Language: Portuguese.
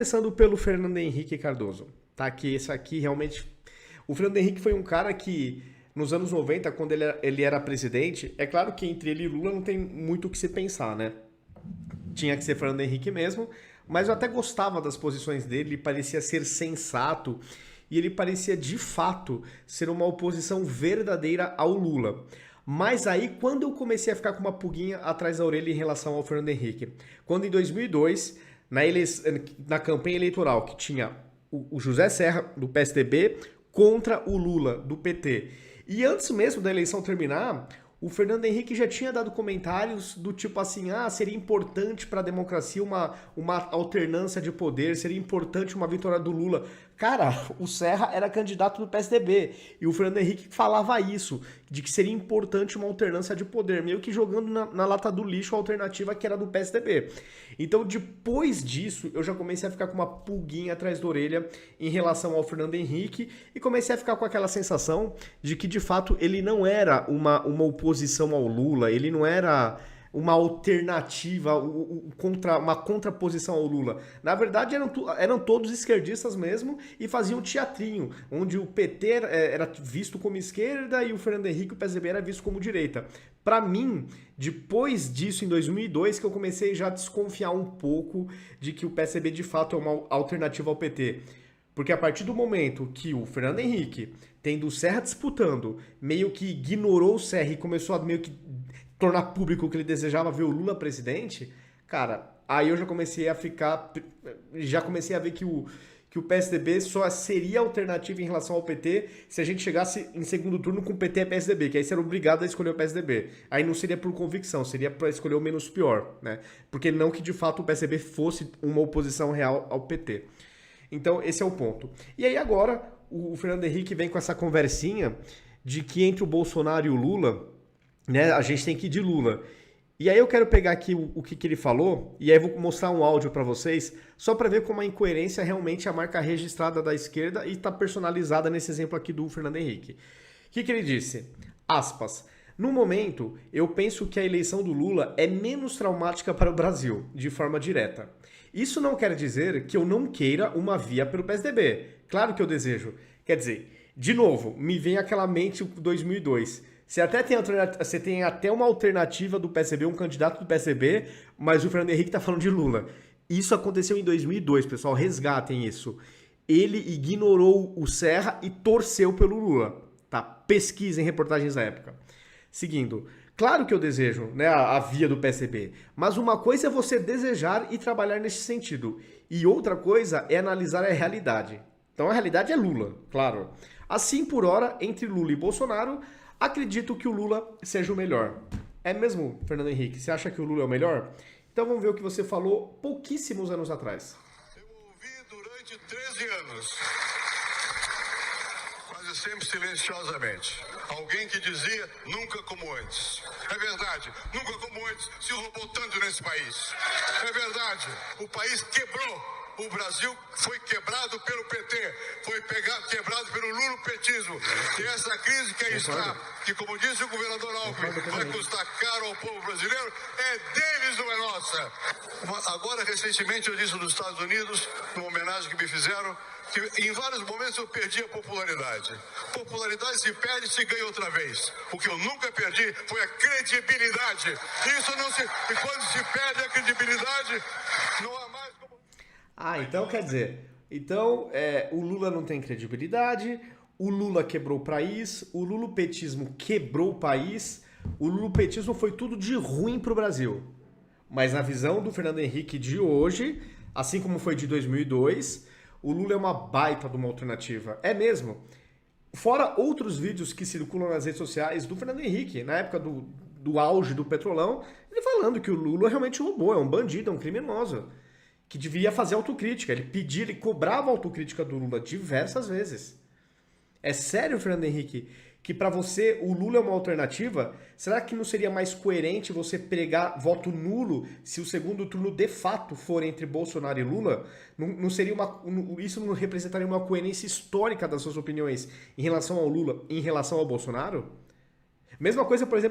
Começando pelo Fernando Henrique Cardoso, tá? Que esse aqui realmente... O Fernando Henrique foi um cara que, nos anos 90, quando ele era presidente, é claro que entre ele e Lula não tem muito o que se pensar, né? Tinha que ser Fernando Henrique mesmo, mas eu até gostava das posições dele, ele parecia ser sensato e ele parecia de fato ser uma oposição verdadeira ao Lula. Mas aí, quando eu comecei a ficar com uma pulguinha atrás da orelha em relação ao Fernando Henrique, quando em 2002, na campanha eleitoral, que tinha o José Serra, do PSDB, contra o Lula, do PT. E antes mesmo da eleição terminar, o Fernando Henrique já tinha dado comentários do tipo assim, seria importante para a democracia uma alternância de poder, seria importante uma vitória do Lula. Cara, o Serra era candidato do PSDB e o Fernando Henrique falava isso, de que seria importante uma alternância de poder, meio que jogando na lata do lixo a alternativa que era do PSDB. Então, depois disso, eu já comecei a ficar com uma pulguinha atrás da orelha em relação ao Fernando Henrique e comecei a ficar com aquela sensação de que, de fato, ele não era uma oposição ao Lula, ele não era uma alternativa, uma contraposição ao Lula. Na verdade, eram todos esquerdistas mesmo e faziam teatrinho, onde o PT era visto como esquerda e o Fernando Henrique, o PSDB, era visto como direita. Para mim, depois disso, em 2002, que eu comecei já a desconfiar um pouco de que o PSDB de fato é uma alternativa ao PT. Porque a partir do momento que o Fernando Henrique, tendo o Serra disputando, meio que ignorou o Serra e começou a meio que tornar público que ele desejava ver o Lula presidente, cara, aí eu já comecei a ficar... Já comecei a ver que o PSDB só seria alternativa em relação ao PT se a gente chegasse em segundo turno com PT e PSDB, que aí você era obrigado a escolher o PSDB. Aí não seria por convicção, seria para escolher o menos pior, né? Porque não que de fato o PSDB fosse uma oposição real ao PT. Então, esse é o ponto. E aí agora, o Fernando Henrique vem com essa conversinha de que entre o Bolsonaro e o Lula, né, a gente tem que ir de Lula. E aí eu quero pegar aqui o que ele falou, e aí eu vou mostrar um áudio para vocês, só para ver como a incoerência realmente é a marca registrada da esquerda e está personalizada nesse exemplo aqui do Fernando Henrique. O que ele disse? Aspas. No momento, eu penso que a eleição do Lula é menos traumática para o Brasil, de forma direta. Isso não quer dizer que eu não queira uma via pelo PSDB. Claro que eu desejo. Quer dizer, de novo, me vem aquela mente 2002. Você tem até uma alternativa do PSDB, um candidato do PSDB, mas o Fernando Henrique está falando de Lula. Isso aconteceu em 2002, pessoal, resgatem isso. Ele ignorou o Serra e torceu pelo Lula. Tá? Pesquisem reportagens da época. Seguindo, claro que eu desejo, né, a via do PSDB, mas uma coisa é você desejar e trabalhar nesse sentido, e outra coisa é analisar a realidade. Então a realidade é Lula, claro. Assim, por hora, entre Lula e Bolsonaro, acredito que o Lula seja o melhor. É mesmo, Fernando Henrique? Você acha que o Lula é o melhor? Então vamos ver o que você falou pouquíssimos anos atrás. Eu ouvi durante 13 anos, quase sempre silenciosamente, alguém que dizia nunca como antes. É verdade, nunca como antes se roubou tanto nesse país. É verdade, o país quebrou. O Brasil foi quebrado pelo PT, foi quebrado pelo lulopetismo. E essa crise que aí está, que como disse o governador Alckmin, vai custar caro ao povo brasileiro, é deles, não é nossa. Agora, recentemente, eu disse nos Estados Unidos, numa homenagem que me fizeram, que em vários momentos eu perdi a popularidade. Popularidade se perde e se ganha outra vez. O que eu nunca perdi foi a credibilidade. Isso não se... E quando se perde a credibilidade, não há mais como... Então quer dizer, o Lula não tem credibilidade, o Lula quebrou o país, o lulopetismo quebrou o país, o lulopetismo foi tudo de ruim pro Brasil. Mas na visão do Fernando Henrique de hoje, assim como foi de 2002, o Lula é uma baita de uma alternativa. É mesmo. Fora outros vídeos que circulam nas redes sociais do Fernando Henrique, na época do auge do Petrolão, ele falando que o Lula realmente roubou, é um bandido, é um criminoso, que devia fazer autocrítica. Ele cobrava autocrítica do Lula diversas vezes. É sério, Fernando Henrique, que para você o Lula é uma alternativa? Será que não seria mais coerente você pregar voto nulo se o segundo turno de fato for entre Bolsonaro e Lula? Não seria isso não representaria uma coerência histórica das suas opiniões em relação ao Lula, em relação ao Bolsonaro? Mesma coisa, por exemplo,